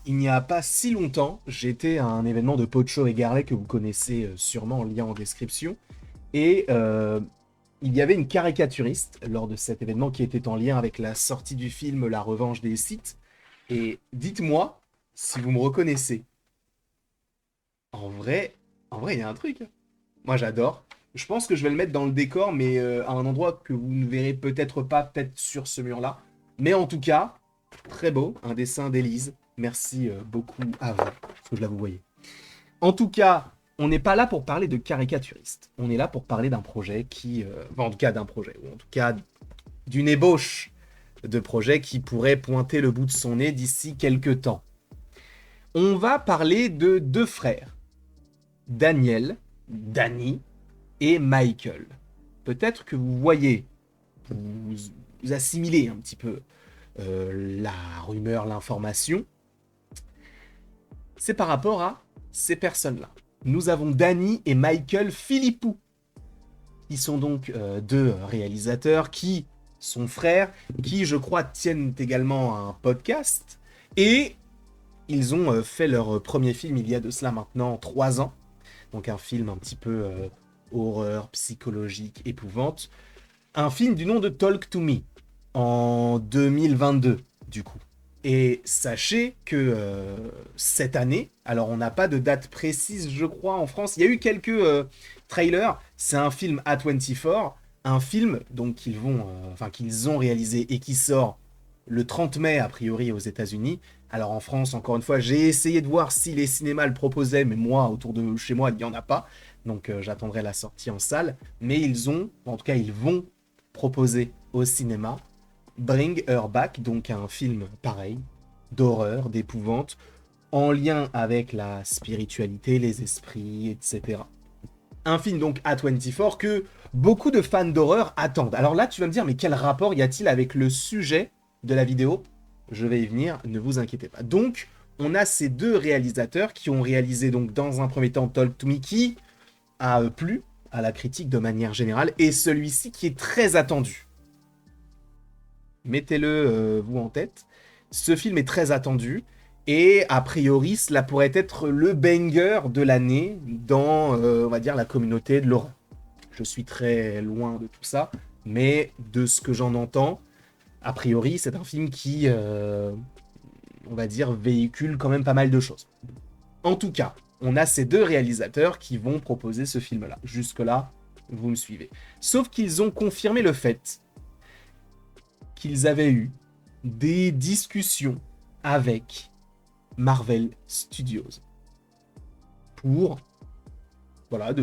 Il n'y a pas si longtemps, j'étais à un événement de Pocho et Garlet que vous connaissez sûrement en lien en description. Et il y avait une caricaturiste lors de cet événement qui était en lien avec la sortie du film La Revanche des Sith. Et dites-moi si vous me reconnaissez. En vrai, il y a un truc. Moi, j'adore. Je pense que je vais le mettre dans le décor, mais à un endroit que vous ne verrez peut-être pas, peut-être sur ce mur-là. Mais en tout cas, très beau, un dessin d'Élise. Merci beaucoup à vous, parce que je la vous voyez. En tout cas, on n'est pas là pour parler de caricaturiste. On est là pour parler d'un projet qui... enfin, en tout cas, d'un projet, ou en tout cas d'une ébauche de projet qui pourrait pointer le bout de son nez d'ici quelques temps. On va parler de deux frères, Daniel, Danny et Michael. Peut-être que vous voyez, vous assimilez un petit peu la rumeur, l'information. C'est par rapport à ces personnes-là. Nous avons Danny et Michael Philippou. Ils sont donc deux réalisateurs qui sont frères, qui je crois tiennent également un podcast. Et ils ont fait leur premier film il y a de cela maintenant 3 ans. Donc un film un petit peu horreur, psychologique, épouvante. Un film du nom de Talk to Me en 2022 du coup. Et sachez que cette année, alors on n'a pas de date précise je crois en France, il y a eu quelques trailers, c'est un film A24, un film donc qu'ils ont réalisé et qui sort le 30 mai a priori aux États-Unis. Alors en France, encore une fois, j'ai essayé de voir si les cinémas le proposaient, mais moi, autour de chez moi, il n'y en a pas. Donc j'attendrai la sortie en salle. Mais en tout cas, ils vont proposer au cinéma Bring Her Back, donc un film pareil, d'horreur, d'épouvante, en lien avec la spiritualité, les esprits, etc. Un film donc A24 que beaucoup de fans d'horreur attendent. Alors là, tu vas me dire, mais quel rapport y a-t-il avec le sujet de la vidéo? Je vais y venir, ne vous inquiétez pas. Donc, on a ces deux réalisateurs qui ont réalisé donc dans un premier temps Talk to Me qui a plu à la critique de manière générale et celui-ci qui est très attendu. Mettez-le vous en tête. Ce film est très attendu et a priori cela pourrait être le banger de l'année dans on va dire la communauté de l'horreur. Je suis très loin de tout ça, mais de ce que j'en entends, a priori c'est un film qui on va dire véhicule quand même pas mal de choses. En tout cas, on a ces deux réalisateurs qui vont proposer ce film-là. Jusque-là, vous me suivez. Sauf qu'ils ont confirmé le fait qu'ils avaient eu des discussions avec Marvel Studios pour, voilà,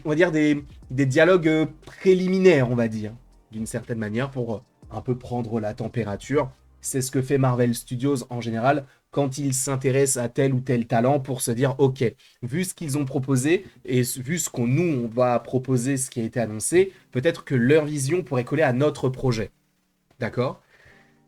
on va dire des dialogues préliminaires, on va dire, d'une certaine manière, pour un peu prendre la température. C'est ce que fait Marvel Studios en général quand ils s'intéressent à tel ou tel talent pour se dire, ok, vu ce qu'ils ont proposé et vu ce qu'on nous on va proposer, ce qui a été annoncé, peut-être que leur vision pourrait coller à notre projet. D'accord?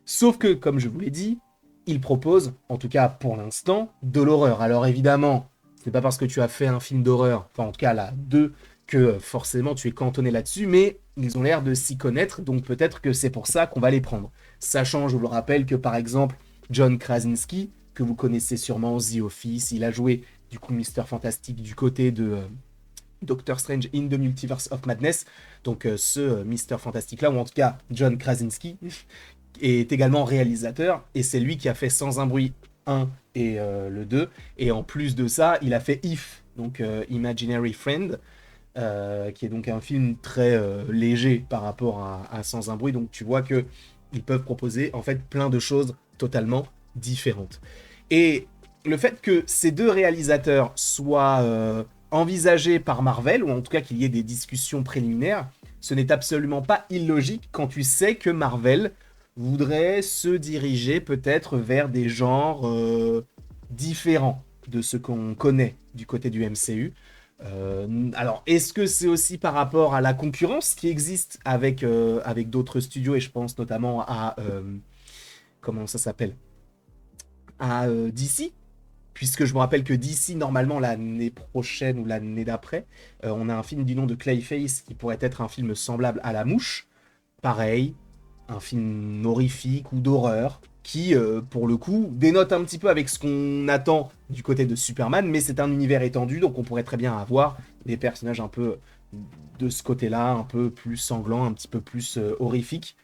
Sauf que, comme je vous l'ai dit, il propose, en tout cas pour l'instant, de l'horreur. Alors évidemment, c'est pas parce que tu as fait un film d'horreur, enfin en tout cas là, deux, que forcément tu es cantonné là-dessus, mais ils ont l'air de s'y connaître, donc peut-être que c'est pour ça qu'on va les prendre. Sachant, je vous le rappelle, que par exemple, John Krasinski, que vous connaissez sûrement, The Office, il a joué du coup Mister Fantastic du côté de Doctor Strange in the Multiverse of Madness, donc ce Mister Fantastic là, ou en tout cas John Krasinski, est également réalisateur, et c'est lui qui a fait Sans un bruit 1 et le 2, et en plus de ça, il a fait If, donc Imaginary Friend, qui est donc un film très léger par rapport à Sans un bruit, donc tu vois que ils peuvent proposer en fait plein de choses totalement différentes. Et le fait que ces deux réalisateurs soient envisagés par Marvel, ou en tout cas qu'il y ait des discussions préliminaires, ce n'est absolument pas illogique quand tu sais que Marvel voudrait se diriger peut-être vers des genres différents de ce qu'on connaît du côté du MCU. Alors, est-ce que c'est aussi par rapport à la concurrence qui existe avec d'autres studios, et je pense notamment à... comment ça s'appelle? À DC, puisque je me rappelle que DC, normalement, l'année prochaine ou l'année d'après, on a un film du nom de Clayface qui pourrait être un film semblable à La Mouche. Pareil, un film horrifique ou d'horreur. qui, pour le coup, dénote un petit peu avec ce qu'on attend du côté de Superman, mais c'est un univers étendu, donc on pourrait très bien avoir des personnages un peu de ce côté-là, un peu plus sanglants, un petit peu plus horrifiques.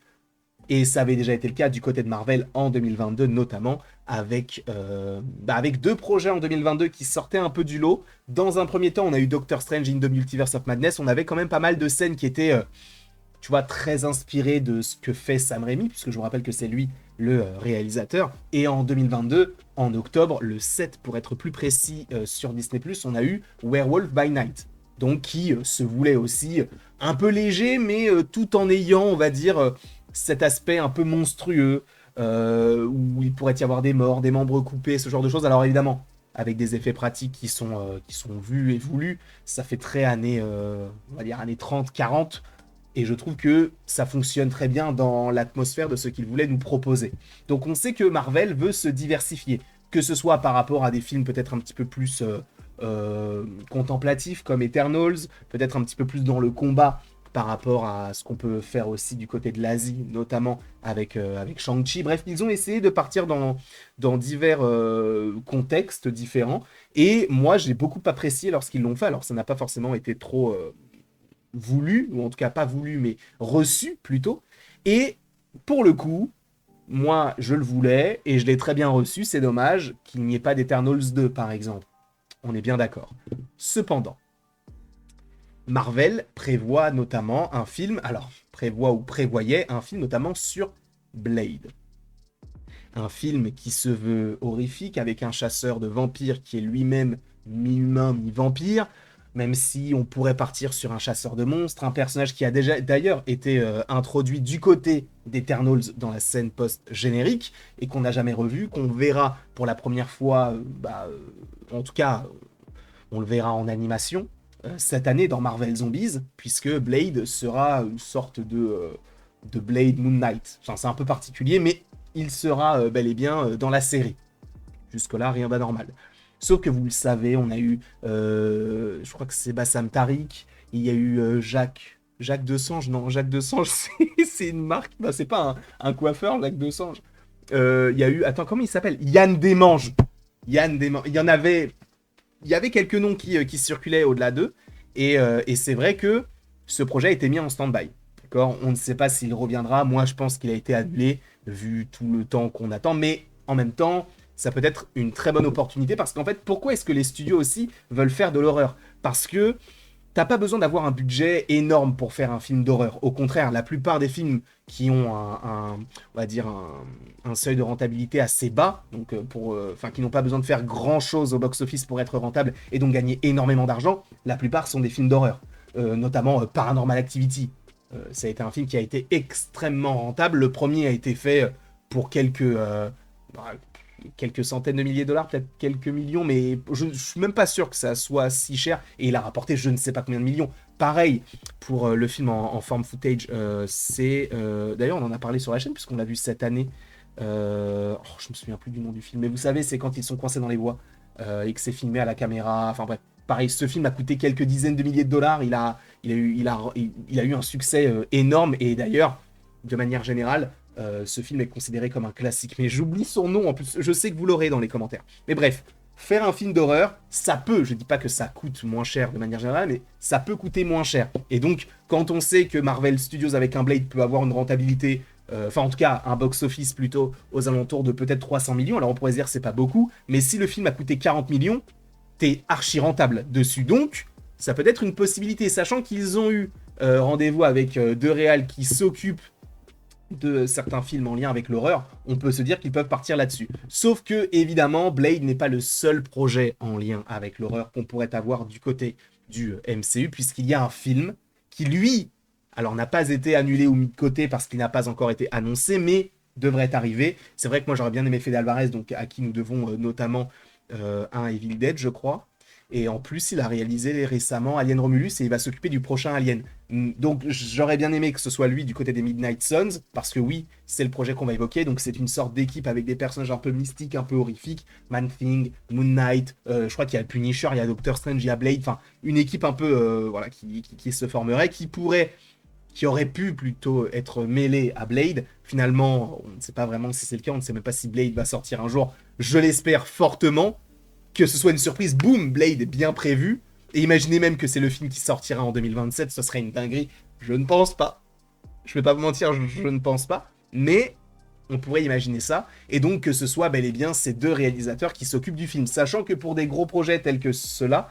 Et ça avait déjà été le cas du côté de Marvel en 2022, notamment avec deux projets en 2022 qui sortaient un peu du lot. Dans un premier temps, on a eu Doctor Strange in the Multiverse of Madness. On avait quand même pas mal de scènes qui étaient, tu vois, très inspirées de ce que fait Sam Raimi, puisque je vous rappelle que c'est lui le réalisateur. Et en 2022, en octobre, le 7 pour être plus précis, sur Disney+, on a eu Werewolf by Night. Donc qui se voulait aussi un peu léger, mais tout en ayant, on va dire, cet aspect un peu monstrueux, où il pourrait y avoir des morts, des membres coupés, ce genre de choses. Alors évidemment, avec des effets pratiques qui sont vus et voulus, ça fait très années, on va dire années 30, 40, et je trouve que ça fonctionne très bien dans l'atmosphère de ce qu'il voulait nous proposer. Donc on sait que Marvel veut se diversifier, que ce soit par rapport à des films peut-être un petit peu plus contemplatifs comme Eternals, peut-être un petit peu plus dans le combat par rapport à ce qu'on peut faire aussi du côté de l'Asie, notamment avec Shang-Chi. Bref, ils ont essayé de partir dans divers contextes différents. Et moi, j'ai beaucoup apprécié lorsqu'ils l'ont fait. Alors, ça n'a pas forcément été trop voulu, ou en tout cas pas voulu, mais reçu plutôt. Et pour le coup, moi, je le voulais, et je l'ai très bien reçu. C'est dommage qu'il n'y ait pas d'Eternals 2, par exemple. On est bien d'accord. Cependant, Marvel prévoit notamment un film, alors prévoit ou prévoyait un film notamment sur Blade. Un film qui se veut horrifique avec un chasseur de vampires qui est lui-même mi-humain, mi-vampire, même si on pourrait partir sur un chasseur de monstres, un personnage qui a déjà d'ailleurs été introduit du côté d'Eternals dans la scène post-générique et qu'on n'a jamais revu, qu'on verra pour la première fois, en tout cas, on le verra en animation cette année dans Marvel Zombies, puisque Blade sera une sorte de Blade Moon Knight. Enfin, c'est un peu particulier, mais il sera bel et bien dans la série. Jusque-là, rien d'anormal. Sauf que vous le savez, on a eu, je crois que c'est Bassam Tariq, il y a eu Jacques Desange, non, Jacques Desange, c'est une marque, bah, c'est pas un coiffeur, Jacques Desange. Il y a eu, attends, comment il s'appelle? Yann Desmanges. Yann Desmanges, il y avait quelques noms qui circulaient au-delà d'eux, et c'est vrai que ce projet a été mis en stand-by. D'accord, on ne sait pas s'il reviendra. Moi, je pense qu'il a été annulé, vu tout le temps qu'on attend, mais en même temps, ça peut être une très bonne opportunité, parce qu'en fait, pourquoi est-ce que les studios aussi veulent faire de l'horreur? Parce que t'as pas besoin d'avoir un budget énorme pour faire un film d'horreur. Au contraire, la plupart des films qui ont on va dire un seuil de rentabilité assez bas, donc qui n'ont pas besoin de faire grand chose au box-office pour être rentables et donc gagner énormément d'argent, la plupart sont des films d'horreur, notamment Paranormal Activity. Ça a été un film qui a été extrêmement rentable. Le premier a été fait pour quelques centaines de milliers de dollars, peut-être quelques millions, mais je ne suis même pas sûr que ça soit si cher, et il a rapporté je ne sais pas combien de millions. Pareil pour le film en forme footage, d'ailleurs on en a parlé sur la chaîne puisqu'on l'a vu cette année, je me souviens plus du nom du film, mais vous savez c'est quand ils sont coincés dans les bois, et que c'est filmé à la caméra, enfin bref, pareil, ce film a coûté quelques dizaines de milliers de dollars, il a eu un succès énorme, et d'ailleurs, de manière générale, ce film est considéré comme un classique. Mais j'oublie son nom en plus, je sais que vous l'aurez dans les commentaires. Mais bref, faire un film d'horreur, ça peut, je dis pas que ça coûte moins cher de manière générale, mais ça peut coûter moins cher. Et donc, quand on sait que Marvel Studios avec un Blade peut avoir une rentabilité, en tout cas un box-office plutôt aux alentours de peut-être 300 millions, alors on pourrait se dire c'est pas beaucoup, mais si le film a coûté 40 millions, t'es archi rentable dessus. Donc, ça peut être une possibilité, sachant qu'ils ont eu rendez-vous avec deux réals qui s'occupent de certains films en lien avec l'horreur, on peut se dire qu'ils peuvent partir là-dessus. Sauf que, évidemment, Blade n'est pas le seul projet en lien avec l'horreur qu'on pourrait avoir du côté du MCU, puisqu'il y a un film qui, lui, alors n'a pas été annulé ou mis de côté parce qu'il n'a pas encore été annoncé, mais devrait arriver. C'est vrai que moi j'aurais bien aimé Fede Alvarez, donc à qui nous devons notamment un Evil Dead, je crois. Et en plus, il a réalisé récemment Alien Romulus et il va s'occuper du prochain Alien. Donc j'aurais bien aimé que ce soit lui du côté des Midnight Suns, parce que oui, c'est le projet qu'on va évoquer, donc c'est une sorte d'équipe avec des personnages un peu mystiques, un peu horrifiques, Man-Thing, Moon Knight, je crois qu'il y a Punisher, il y a Doctor Strange, il y a Blade, enfin une équipe un peu qui se formerait, qui pourrait qui aurait pu plutôt être mêlé à Blade. Finalement, on ne sait pas vraiment si c'est le cas, on ne sait même pas si Blade va sortir un jour. Je l'espère fortement, que ce soit une surprise, boum, Blade est bien prévu. Et imaginez même que c'est le film qui sortira en 2027, ce serait une dinguerie. Je ne pense pas. Je vais pas vous mentir, je ne pense pas. Mais on pourrait imaginer ça. Et donc que ce soit bel et bien ces deux réalisateurs qui s'occupent du film. Sachant que pour des gros projets tels que ceux-là,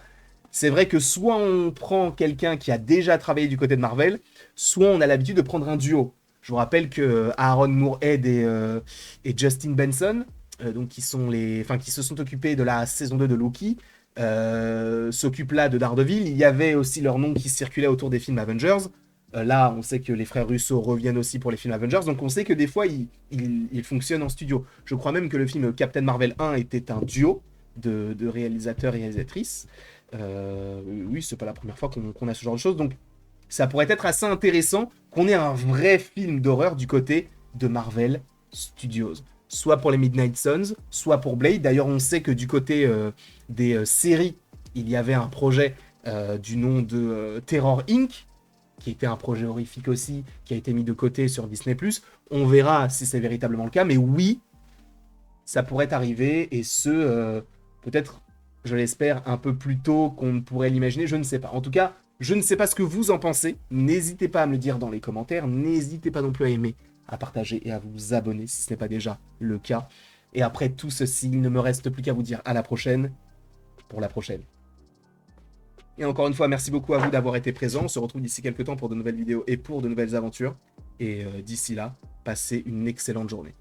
c'est vrai que soit on prend quelqu'un qui a déjà travaillé du côté de Marvel, soit on a l'habitude de prendre un duo. Je vous rappelle que Aaron Moorhead et Justin Benson, donc qui se sont occupés de la saison 2 de Loki, s'occupent là de Daredevil. Il y avait aussi leur nom qui circulait autour des films Avengers. Là, on sait que les frères Russo reviennent aussi pour les films Avengers, donc on sait que des fois, ils fonctionnent en studio. Je crois même que le film Captain Marvel 1 était un duo de réalisateurs et réalisatrices. Oui, c'est pas la première fois qu'on a ce genre de choses, donc ça pourrait être assez intéressant qu'on ait un vrai film d'horreur du côté de Marvel Studios. Soit pour les Midnight Suns, soit pour Blade. D'ailleurs, on sait que du côté des séries, il y avait un projet du nom de Terror Inc., qui était un projet horrifique aussi, qui a été mis de côté sur Disney+. On verra si c'est véritablement le cas, mais oui, ça pourrait arriver, et peut-être, je l'espère, un peu plus tôt qu'on ne pourrait l'imaginer, je ne sais pas. En tout cas, je ne sais pas ce que vous en pensez, n'hésitez pas à me le dire dans les commentaires, n'hésitez pas non plus à aimer, à partager et à vous abonner si ce n'est pas déjà le cas. Et après tout ceci, il ne me reste plus qu'à vous dire à la prochaine, pour la prochaine. Et encore une fois, merci beaucoup à vous d'avoir été présents. On se retrouve d'ici quelques temps pour de nouvelles vidéos et pour de nouvelles aventures. Et d'ici là, passez une excellente journée.